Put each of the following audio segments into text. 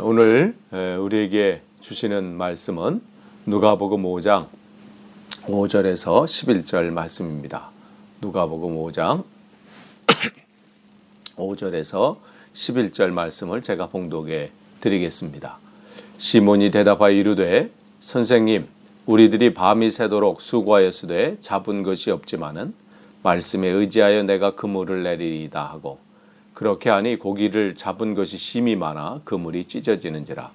오늘 우리에게 주시는 말씀은 누가복음 5장 5절에서 11절 말씀입니다. 누가복음 5장 5절에서 11절 말씀을 제가 봉독해 드리겠습니다. 시몬이 대답하여 이르되 선생님 우리들이 밤이 새도록 수고하였으되 잡은 것이 없지만은 말씀에 의지하여 내가 그물을 내리이다 하고 그렇게 하니 고기를 잡은 것이 심이 많아 그물이 찢어지는지라.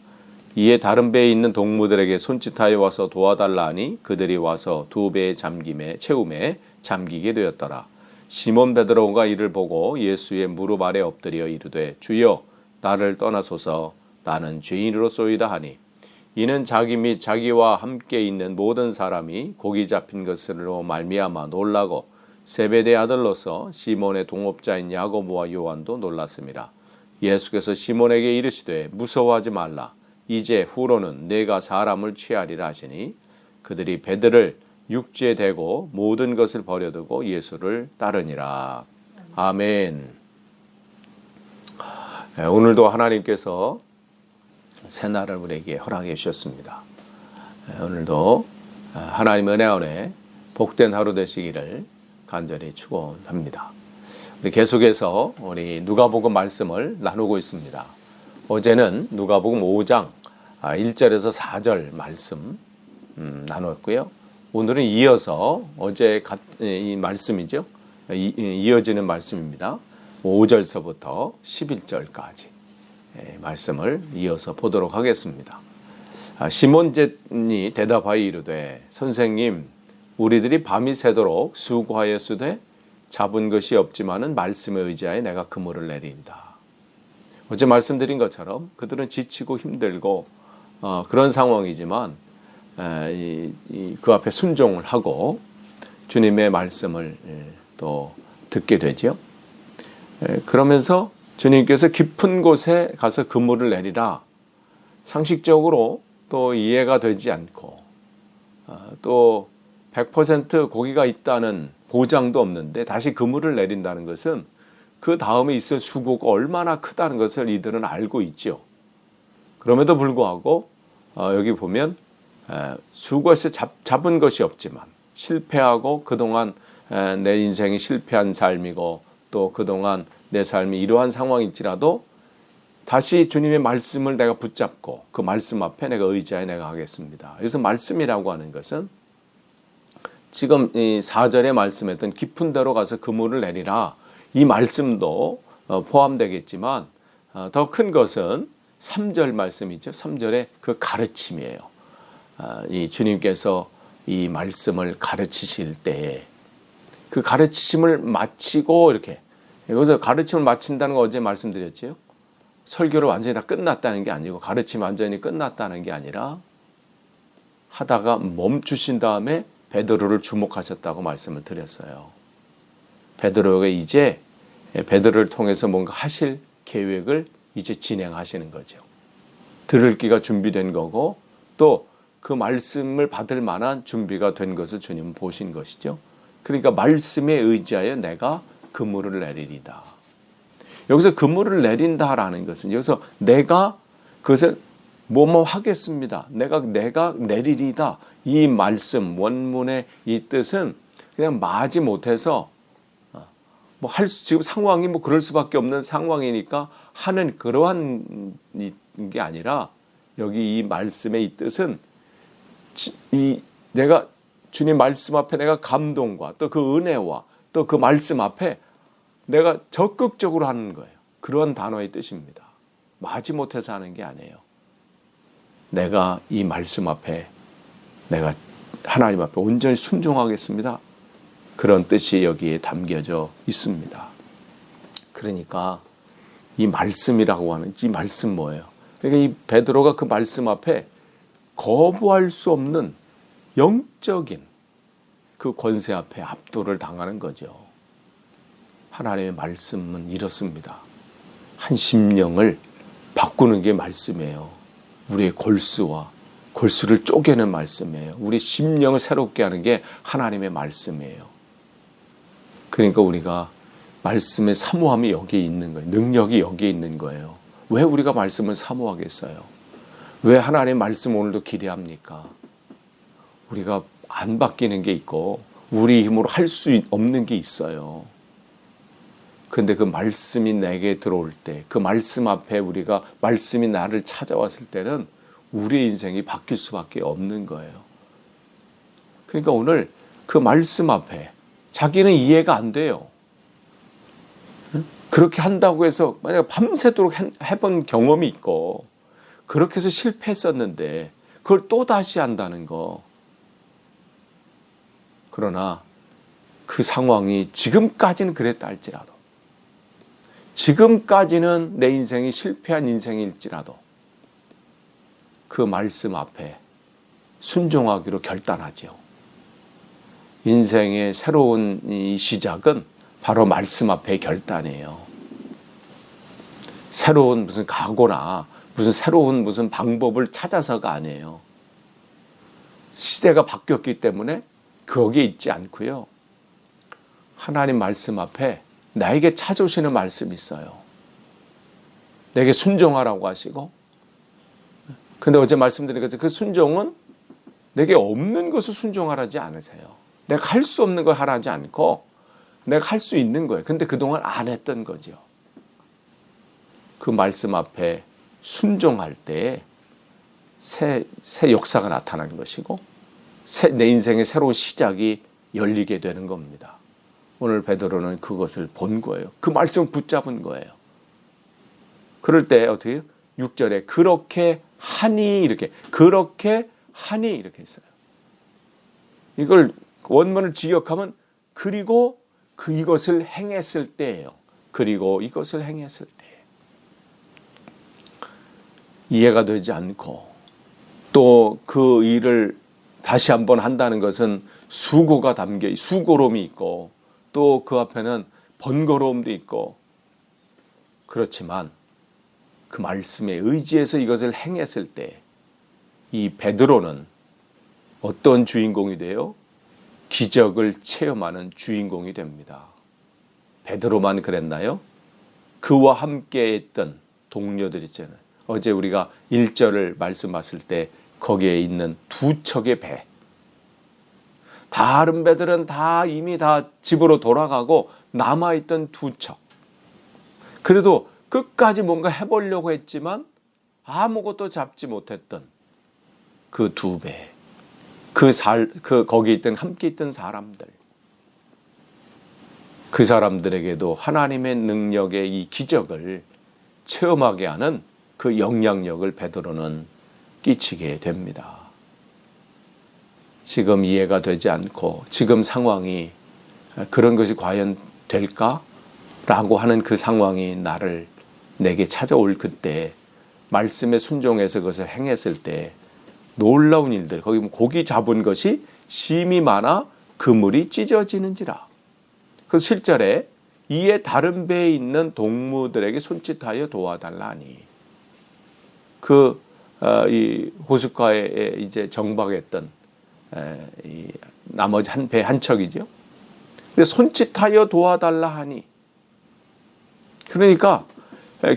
이에 다른 배에 있는 동무들에게 손짓하여 와서 도와달라 하니 그들이 와서 두 배의 채움에 잠기게 되었더라. 시몬 베드로가 이를 보고 예수의 무릎 아래 엎드려 이르되 주여 나를 떠나소서 나는 죄인으로소이다 하니 이는 자기 및 자기와 함께 있는 모든 사람이 고기 잡힌 것으로 말미암아 놀라고 세베대 아들로서 시몬의 동업자인 야고보와 요한도 놀랐습니다. 예수께서 시몬에게 이르시되 무서워하지 말라. 이제 후로는 내가 사람을 취하리라 하시니 그들이 배들을 육지에 대고 모든 것을 버려두고 예수를 따르니라. 아멘. 오늘도 하나님께서 새날을 우리에게 허락해 주셨습니다. 오늘도 하나님 은혜 안에 복된 하루 되시기를 간절히 축원합니다. 우리 계속해서 우리 누가복음 말씀을 나누고 있습니다. 어제는 누가복음 5장 1절에서 4절 말씀 나눴고요. 오늘은 이어서 어제 이 말씀이죠. 이어지는 말씀입니다. 5절서부터 11절까지 말씀을 이어서 보도록 하겠습니다. 시몬이 대답하여 이르되 선생님 우리들이 밤이 새도록 수고하였으되 잡은 것이 없지만은 말씀에 의지하여 내가 그물을 내린다. 어제 말씀드린 것처럼 그들은 지치고 힘들고 그런 상황이지만 그 앞에 순종을 하고 주님의 말씀을 또 듣게 되죠. 그러면서 주님께서 깊은 곳에 가서 그물을 내리라. 상식적으로 또 이해가 되지 않고 또 100% 고기가 있다는 보장도 없는데 다시 그물을 내린다는 것은 그 다음에 있을 수고가 얼마나 크다는 것을 이들은 알고 있죠. 그럼에도 불구하고 여기 보면 수고해서 잡은 것이 없지만 실패하고 그동안 내 인생이 실패한 삶이고 또 그동안 내 삶이 이러한 상황일지라도 다시 주님의 말씀을 내가 붙잡고 그 말씀 앞에 내가 의지하여 내가 하겠습니다. 여기서 말씀이라고 하는 것은 지금 이 4절에 말씀했던 깊은 데로 가서 그물을 내리라 이 말씀도 포함되겠지만 더 큰 것은 3절 말씀이죠. 3절의 그 가르침이에요. 이 주님께서 이 말씀을 가르치실 때에 그 가르치심을 마치고 이렇게 여기서 가르침을 마친다는 거 어제 말씀드렸죠. 설교를 완전히 다 끝났다는 게 아니고 가르침이 완전히 끝났다는 게 아니라 하다가 멈추신 다음에 베드로를 주목하셨다고 말씀을 드렸어요. 베드로가 이제 베드로를 통해서 뭔가 하실 계획을 이제 진행하시는 거죠. 들을 귀가 준비된 거고 또 그 말씀을 받을 만한 준비가 된 것을 주님은 보신 것이죠. 그러니까 말씀에 의지하여 내가 그물을 내리리다. 여기서 그물을 내린다라는 것은 여기서 내가 그것을 뭐뭐 하겠습니다. 내가 내리리다. 이 말씀 원문의 이 뜻은 그냥 마지 못해서 지금 상황이 그럴 수밖에 없는 상황이니까 하는 그러한 게 아니라 여기 이 말씀의 이 뜻은 내가 주님 말씀 앞에 내가 감동과 또 그 은혜와 또 그 말씀 앞에 내가 적극적으로 하는 거예요. 그런 단어의 뜻입니다. 마지 못해서 하는 게 아니에요. 내가 이 말씀 앞에 내가 하나님 앞에 온전히 순종하겠습니다. 그런 뜻이 여기에 담겨져 있습니다. 그러니까 이 말씀이라고 하는 이 말씀 뭐예요? 그러니까 이 베드로가 그 말씀 앞에 거부할 수 없는 영적인 그 권세 앞에 압도를 당하는 거죠. 하나님의 말씀은 이렇습니다. 한 심령을 바꾸는 게 말씀이에요. 우리의 골수를 쪼개는 말씀이에요. 우리 심령을 새롭게 하는 게 하나님의 말씀이에요. 그러니까 우리가 말씀의 사모함이 여기에 있는 거예요. 능력이 여기에 있는 거예요. 왜 우리가 말씀을 사모하겠어요? 왜 하나님의 말씀 오늘도 기대합니까? 우리가 안 바뀌는 게 있고 우리 힘으로 할 수 없는 게 있어요. 근데 그 말씀이 내게 들어올 때, 그 말씀 앞에 우리가 말씀이 나를 찾아왔을 때는 우리의 인생이 바뀔 수밖에 없는 거예요. 그러니까 오늘 그 말씀 앞에 자기는 이해가 안 돼요. 그렇게 한다고 해서 만약 밤새도록 해본 경험이 있고 그렇게 해서 실패했었는데 그걸 또 다시 한다는 거. 그러나 그 상황이 지금까지는 그랬다 할지라도, 지금까지는 내 인생이 실패한 인생일지라도 그 말씀 앞에 순종하기로 결단하지요. 인생의 새로운 이 시작은 바로 말씀 앞에 결단이에요. 새로운 무슨 각오나 무슨 새로운 무슨 방법을 찾아서가 아니에요. 시대가 바뀌었기 때문에 거기에 있지 않고요. 하나님 말씀 앞에 나에게 찾아오시는 말씀이 있어요. 내게 순종하라고 하시고, 근데 어제 말씀드린 것처럼 그 순종은 내게 없는 것을 순종하라지 않으세요. 내가 할 수 없는 걸 하라지 않고 내가 할 수 있는 거예요. 근데 그동안 안 했던 거죠. 그 말씀 앞에 순종할 때 새 역사가 나타나는 것이고 내 인생의 새로운 시작이 열리게 되는 겁니다. 오늘 베드로는 그것을 본 거예요. 그 말씀을 붙잡은 거예요. 그럴 때 어떻게 해요? 6절에 그렇게 하니 이렇게 했어요. 이걸 원문을 직역하면 그리고 이것을 행했을 때예요. 그리고 이것을 행했을 때. 이해가 되지 않고 또 그 일을 다시 한번 한다는 것은 수고가 담겨 수고로움이 있고 또 그 앞에는 번거로움도 있고, 그렇지만 그 말씀에 의지해서 이것을 행했을 때 이 베드로는 어떤 주인공이 돼요? 기적을 체험하는 주인공이 됩니다. 베드로만 그랬나요? 그와 함께 했던 동료들 있잖아요. 어제 우리가 1절을 말씀 봤을 때 거기에 있는 두 척의 배. 다른 배들은 다 이미 다 집으로 돌아가고 남아있던 두 척. 그래도 끝까지 뭔가 해보려고 했지만 아무것도 잡지 못했던 그 두 배. 거기 있던 함께 있던 사람들. 그 사람들에게도 하나님의 능력의 이 기적을 체험하게 하는 그 영향력을 베드로는 끼치게 됩니다. 지금 이해가 되지 않고 지금 상황이 그런 것이 과연 될까라고 하는 그 상황이 내게 찾아올 그때 말씀에 순종해서 그것을 행했을 때 놀라운 일들, 거기 고기 잡은 것이 심이 많아 그물이 찢어지는지라. 그 7절에 이에 다른 배에 있는 동무들에게 손짓하여 도와달라니. 이 호숫가에 이제 정박했던 이 나머지 배 한 척이죠. 근데 손짓하여 도와달라 하니. 그러니까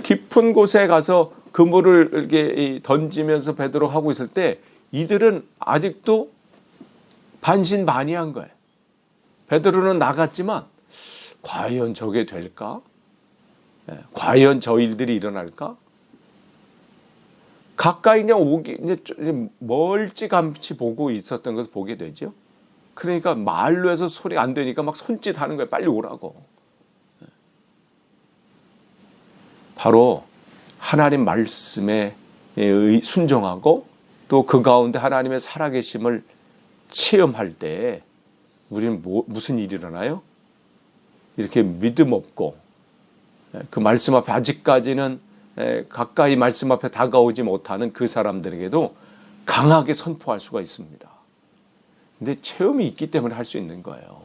깊은 곳에 가서 그물을 이렇게 던지면서 베드로 하고 있을 때 이들은 아직도 반신반의한 거예요. 베드로는 나갔지만 과연 저게 될까? 과연 저 일들이 일어날까? 가까이 그냥 이제 멀찌감치 보고 있었던 것을 보게 되죠. 그러니까 말로 해서 소리 안 되니까 막 손짓하는 거예요. 빨리 오라고. 바로 하나님 말씀에 순종하고 또 그 가운데 하나님의 살아계심을 체험할 때 우리는 무슨 일이 일어나요? 이렇게 믿음 없고 그 말씀 앞에 아직까지는 가까이 말씀 앞에 다가오지 못하는 그 사람들에게도 강하게 선포할 수가 있습니다. 근데 체험이 있기 때문에 할 수 있는 거예요.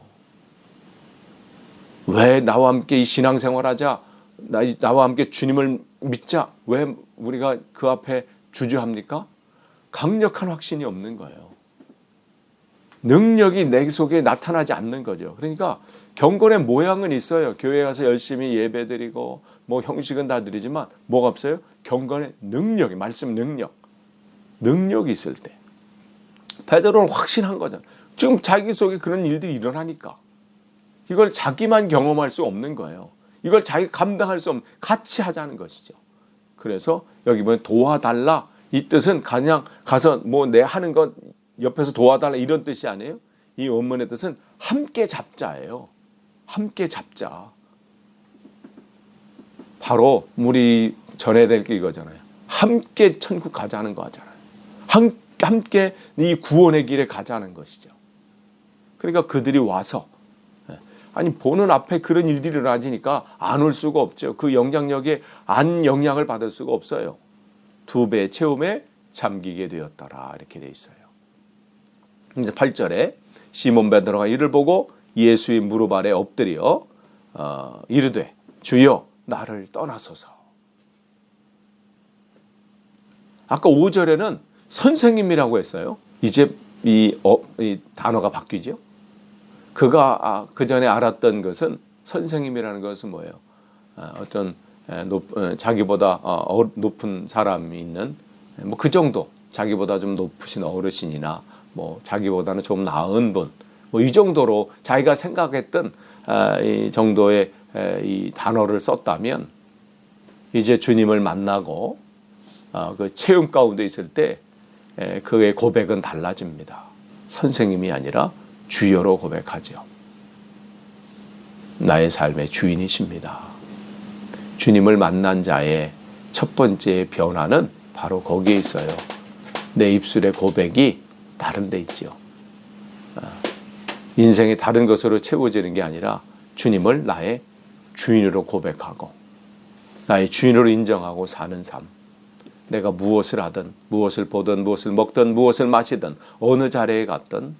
왜 나와 함께 이 신앙생활하자, 나와 함께 주님을 믿자, 왜 우리가 그 앞에 주저합니까? 강력한 확신이 없는 거예요. 능력이 내 속에 나타나지 않는 거죠. 그러니까 경건의 모양은 있어요. 교회 가서 열심히 예배드리고 뭐 형식은 다 드리지만 뭐가 없어요? 경건의 능력이, 말씀 능력이 있을 때 베드로는 확신한 거잖아. 지금 자기 속에 그런 일들이 일어나니까 이걸 자기만 경험할 수 없는 거예요. 이걸 자기가 감당할 수 없는, 같이 하자는 것이죠. 그래서 여기 보면 도와달라, 이 뜻은 그냥 가서 뭐 내 하는 것 옆에서 도와달라 이런 뜻이 아니에요. 이 원문의 뜻은 함께 잡자예요. 함께 잡자. 바로 우리 전해야 될 게 이거잖아요. 함께 천국 가자는 거 하잖아요. 함께 이 구원의 길에 가자는 것이죠. 그러니까 그들이 와서, 아니 보는 앞에 그런 일들이 일어나지니까 안 올 수가 없죠. 그 영향력에 안 영향을 받을 수가 없어요. 2배의 체험에 잠기게 되었더라, 이렇게 돼 있어요. 이제 8절에 시몬 베드로가 이를 보고 예수의 무릎 아래 엎드려 이르되 주여 나를 떠나소서. 아까 5절에는 선생님이라고 했어요. 이제 이 단어가 바뀌죠. 그가 그 전에 알았던 것은, 선생님이라는 것은 뭐예요? 어떤 자기보다 높은 사람이 있는 뭐 그 정도, 자기보다 좀 높으신 어르신이나 뭐 자기보다는 좀 나은 분, 뭐 이 정도로 자기가 생각했던 이 정도의 이 단어를 썼다면, 이제 주님을 만나고 그 체험 가운데 있을 때 그의 고백은 달라집니다. 선생님이 아니라 주여로 고백하죠. 나의 삶의 주인이십니다. 주님을 만난 자의 첫 번째 변화는 바로 거기에 있어요. 내 입술의 고백이 다른 데 있죠. 인생이 다른 것으로 채워지는 게 아니라 주님을 나의 주인으로 고백하고 나의 주인으로 인정하고 사는 삶. 내가 무엇을 하든, 무엇을 보든, 무엇을 먹든, 무엇을 마시든, 어느 자리에 갔든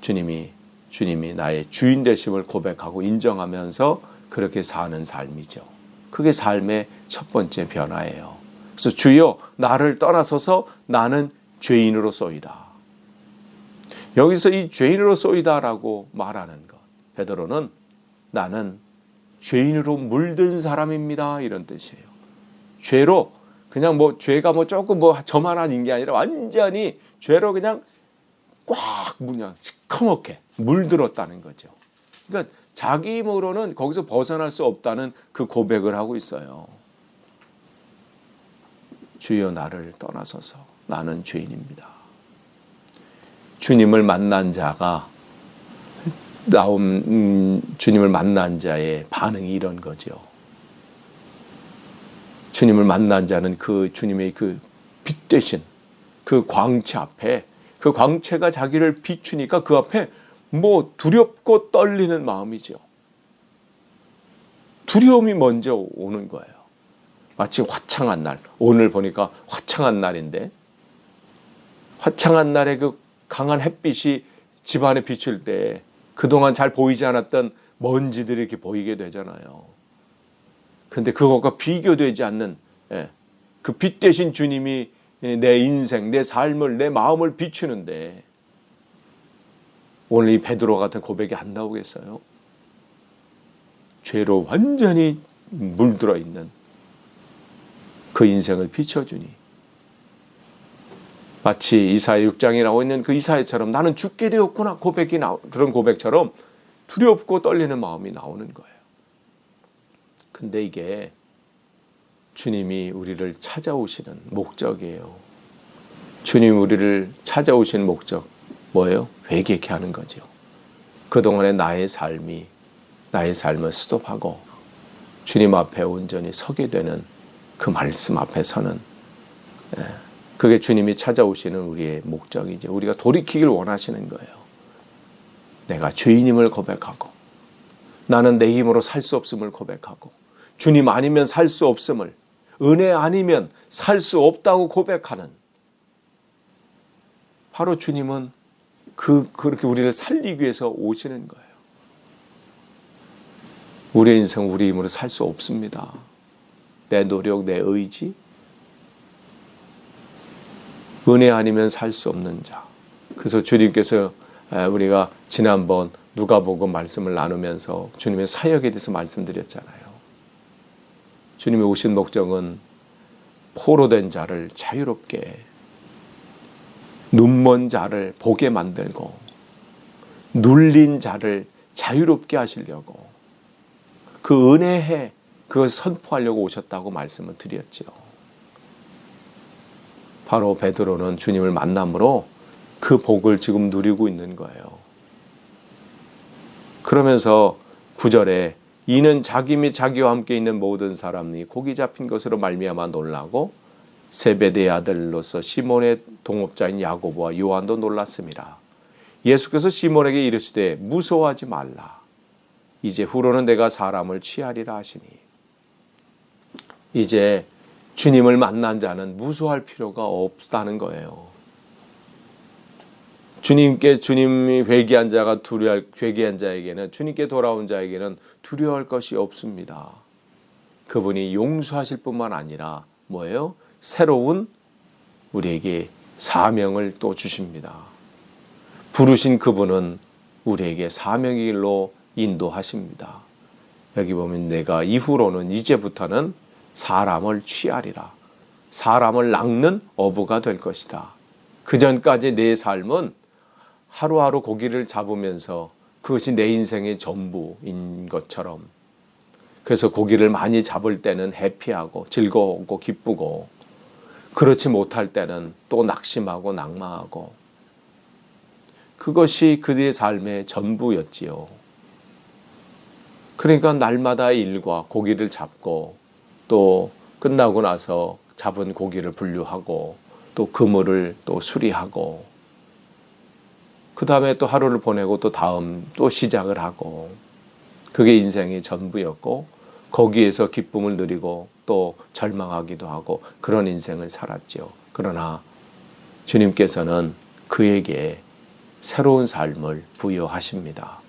주님이 나의 주인 되심을 고백하고 인정하면서 그렇게 사는 삶이죠. 그게 삶의 첫 번째 변화예요. 그래서 주여 나를 떠나소서, 나는 죄인으로소이다. 여기서 이 죄인으로소이다라고 말하는 것, 베드로는 나는 죄인으로 물든 사람입니다, 이런 뜻이에요. 죄로, 그냥 뭐 죄가 뭐 조금 뭐 저만한 게 아니라 완전히 죄로 그냥 꽉 그냥 시커멓게 물들었다는 거죠. 그러니까 자기 힘으로는 거기서 벗어날 수 없다는 그 고백을 하고 있어요. 주여 나를 떠나소서, 나는 죄인입니다. 주님을 만난 자가 주님을 만난 자의 반응이 이런 거죠. 주님을 만난 자는 그 주님의 그 빛 대신 그 광채 앞에, 그 광채가 자기를 비추니까 그 앞에 뭐 두렵고 떨리는 마음이죠. 두려움이 먼저 오는 거예요. 마치 화창한 날, 오늘 보니까 화창한 날인데, 화창한 날에 그 강한 햇빛이 집안에 비출 때 그동안 잘 보이지 않았던 먼지들이 이렇게 보이게 되잖아요. 근데 그것과 비교되지 않는 그 빛 대신 주님이 내 인생, 내 삶을, 내 마음을 비추는데 오늘 이 베드로 같은 고백이 안 나오겠어요? 죄로 완전히 물들어 있는 그 인생을 비춰주니, 마치 이사야 6장에 나와 있는 그 이사야처럼 나는 죽게 되었구나 그런 고백처럼 두렵고 떨리는 마음이 나오는 거예요. 근데 이게 주님이 우리를 찾아오시는 목적이에요. 주님이 우리를 찾아오시는 목적 뭐예요? 회개케 하는 거죠. 그동안의 나의 삶을 스톱하고 주님 앞에 온전히 서게 되는 그 말씀 앞에 서는, 그게 주님이 찾아오시는 우리의 목적이죠. 우리가 돌이키길 원하시는 거예요. 내가 죄인임을 고백하고, 나는 내 힘으로 살 수 없음을 고백하고, 주님 아니면 살 수 없음을, 은혜 아니면 살 수 없다고 고백하는, 바로 주님은 그렇게 우리를 살리기 위해서 오시는 거예요. 우리의 인생 우리 힘으로 살 수 없습니다. 내 노력, 내 의지, 은혜 아니면 살 수 없는 자. 그래서 주님께서 우리가 지난번 누가복음 말씀을 나누면서 주님의 사역에 대해서 말씀드렸잖아요. 주님이 오신 목적은 포로된 자를 자유롭게, 눈먼 자를 보게 만들고 눌린 자를 자유롭게 하시려고, 그 은혜에 그걸 선포하려고 오셨다고 말씀을 드렸죠. 바로 베드로는 주님을 만남으로 그 복을 지금 누리고 있는 거예요. 그러면서 9절에 이는 자기 및 자기와 함께 있는 모든 사람이 고기 잡힌 것으로 말미암아 놀라고 세베대의 아들로서 시몬의 동업자인 야고보와 요한도 놀랐습니다. 예수께서 시몬에게 이르시되 무서워하지 말라. 이제 후로는 내가 사람을 취하리라 하시니. 이제 주님을 만난 자는 무서워할 필요가 없다는 거예요. 주님이 회개한 자에게는, 주님께 돌아온 자에게는 두려워할 것이 없습니다. 그분이 용서하실 뿐만 아니라 뭐예요? 새로운 우리에게 사명을 또 주십니다. 부르신 그분은 우리에게 사명의 길로 인도하십니다. 여기 보면 내가 이후로는, 이제부터는 사람을 취하리라. 사람을 낚는 어부가 될 것이다. 그 전까지 내 삶은 하루하루 고기를 잡으면서 그것이 내 인생의 전부인 것처럼, 그래서 고기를 많이 잡을 때는 해피하고 즐거우고 기쁘고, 그렇지 못할 때는 또 낙심하고 낭망하고, 그것이 그의 삶의 전부였지요. 그러니까 날마다 일과 고기를 잡고, 또 끝나고 나서 잡은 고기를 분류하고, 또 그물을 또 수리하고, 그 다음에 또 하루를 보내고 또 다음 또 시작을 하고, 그게 인생의 전부였고, 거기에서 기쁨을 누리고 또 절망하기도 하고 그런 인생을 살았죠. 그러나 주님께서는 그에게 새로운 삶을 부여하십니다.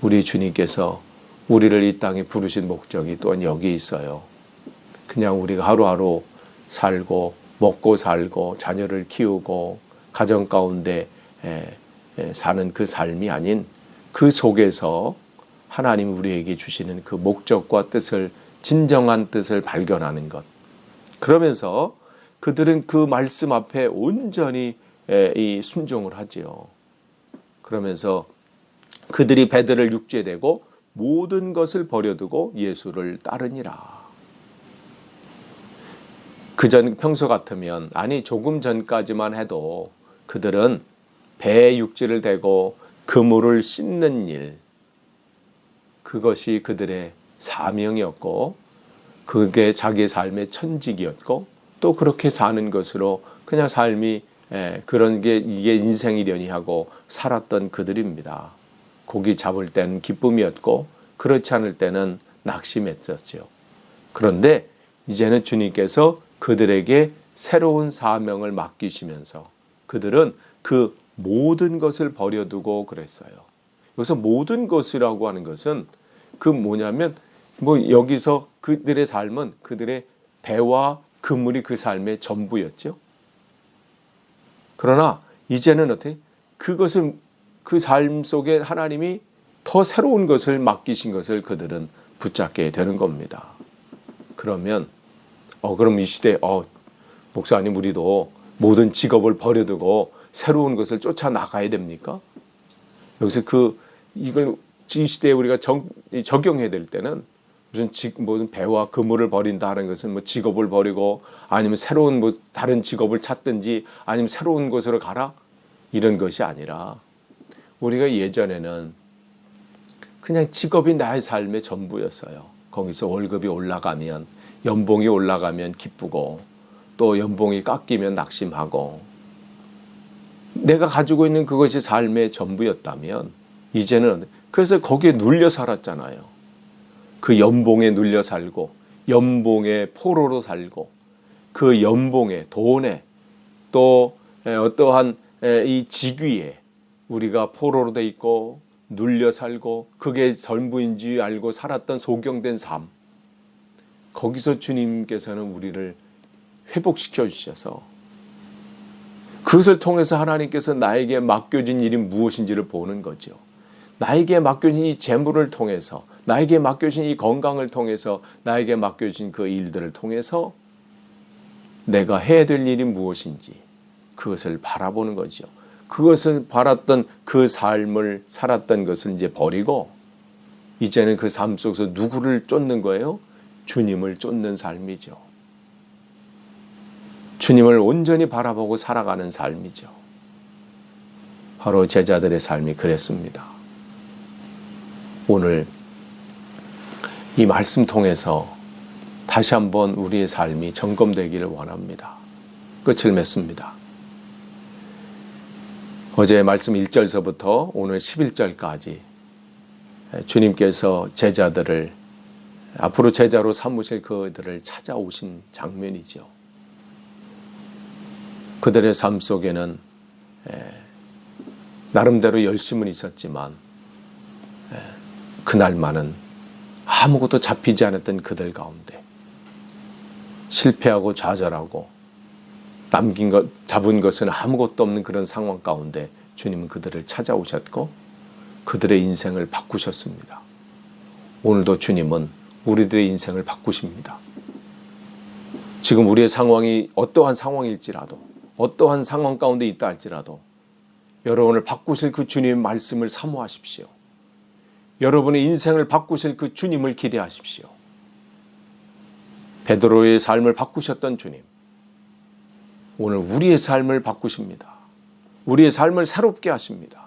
우리 주님께서 우리를 이 땅에 부르신 목적이 또한 여기 있어요. 그냥 우리가 하루하루 살고 먹고 살고 자녀를 키우고 가정 가운데 사는 그 삶이 아닌, 그 속에서 하나님 우리에게 주시는 그 목적과 뜻을, 진정한 뜻을 발견하는 것. 그러면서 그들은 그 말씀 앞에 온전히 이 순종을 하지요. 그러면서 그들이 배들을 육지에 대고 모든 것을 버려두고 예수를 따르니라. 그전 평소 같으면, 아니 조금 전까지만 해도 그들은 배에 육지를 대고 그물을 씻는 일, 그것이 그들의 사명이었고, 그게 자기의 삶의 천직이었고, 또 그렇게 사는 것으로 그냥 삶이 그런 게 이게 인생이려니 하고 살았던 그들입니다. 고기 잡을 때는 기쁨이었고, 그렇지 않을 때는 낙심했었죠. 그런데 이제는 주님께서 그들에게 새로운 사명을 맡기시면서 그들은 그 모든 것을 버려두고 그랬어요. 여기서 모든 것이라고 하는 것은 그 뭐냐면, 여기서 그들의 삶은 그들의 배와 그물이 그 삶의 전부였죠. 그러나 이제는 어떻게 그것을, 그 삶 속에 하나님이 더 새로운 것을 맡기신 것을 그들은 붙잡게 되는 겁니다. 그러면 그럼 이 시대에 목사님, 우리도 모든 직업을 버려두고 새로운 것을 쫓아 나가야 됩니까? 여기서 이걸 이 시대에 우리가 적용해야 될 때는 무슨 배와 그물을 버린다는 것은 직업을 버리고, 아니면 새로운 다른 직업을 찾든지, 아니면 새로운 곳으로 가라, 이런 것이 아니라, 우리가 예전에는 그냥 직업이 나의 삶의 전부였어요. 거기서 월급이 올라가면, 연봉이 올라가면 기쁘고, 또 연봉이 깎이면 낙심하고, 내가 가지고 있는 그것이 삶의 전부였다면, 이제는 그래서 거기에 눌려 살았잖아요. 그 연봉에 눌려 살고, 연봉의 포로로 살고, 그 연봉에, 돈에, 또 어떠한 이 직위에 우리가 포로로 돼 있고 눌려 살고, 그게 전부인 줄 알고 살았던 소경된 삶, 거기서 주님께서는 우리를 회복시켜 주셔서 그것을 통해서 하나님께서 나에게 맡겨진 일이 무엇인지를 보는 거죠. 나에게 맡겨진 이 재물을 통해서, 나에게 맡겨진 이 건강을 통해서, 나에게 맡겨진 그 일들을 통해서 내가 해야 될 일이 무엇인지 그것을 바라보는 거죠. 그것을 바랐던 그 삶을 살았던 것을 이제 버리고 이제는 그 삶 속에서 누구를 쫓는 거예요? 주님을 쫓는 삶이죠. 주님을 온전히 바라보고 살아가는 삶이죠. 바로 제자들의 삶이 그랬습니다. 오늘 이 말씀 통해서 다시 한번 우리의 삶이 점검되기를 원합니다. 끝을 맺습니다. 어제 말씀 1절서부터 오늘 11절까지 주님께서 제자들을 앞으로 제자로 삼으실 그들을 찾아오신 장면이죠. 그들의 삶 속에는 나름대로 열심은 있었지만 그날만은 아무것도 잡히지 않았던 그들 가운데 실패하고 좌절하고 잡은 것은 아무것도 없는 그런 상황 가운데 주님은 그들을 찾아오셨고 그들의 인생을 바꾸셨습니다. 오늘도 주님은 우리들의 인생을 바꾸십니다. 지금 우리의 상황이 어떠한 상황일지라도, 어떠한 상황 가운데 있다 할지라도 여러분을 바꾸실 그 주님의 말씀을 사모하십시오. 여러분의 인생을 바꾸실 그 주님을 기대하십시오. 베드로의 삶을 바꾸셨던 주님, 오늘 우리의 삶을 바꾸십니다. 우리의 삶을 새롭게 하십니다.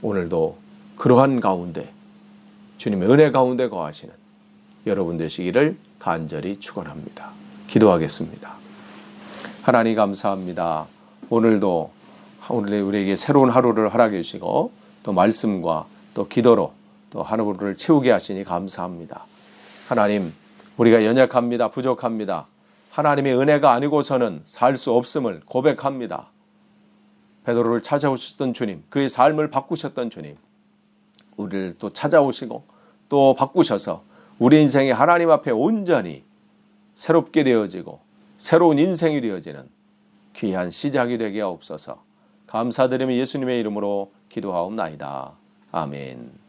오늘도 그러한 가운데 주님의 은혜 가운데 거하시는 여러분 되시기를 간절히 축원합니다. 기도하겠습니다. 하나님 감사합니다. 오늘도 우리에게 새로운 하루를 허락해 주시고 또 말씀과 또 기도로 또 하루를 채우게 하시니 감사합니다. 하나님, 우리가 연약합니다. 부족합니다. 하나님의 은혜가 아니고서는 살 수 없음을 고백합니다. 베드로를 찾아오셨던 주님, 그의 삶을 바꾸셨던 주님, 우리를 또 찾아오시고 또 바꾸셔서 우리 인생이 하나님 앞에 온전히 새롭게 되어지고 새로운 인생이 되어지는 귀한 시작이 되게 하옵소서. 감사드리며 예수님의 이름으로 기도하옵나이다. 아멘.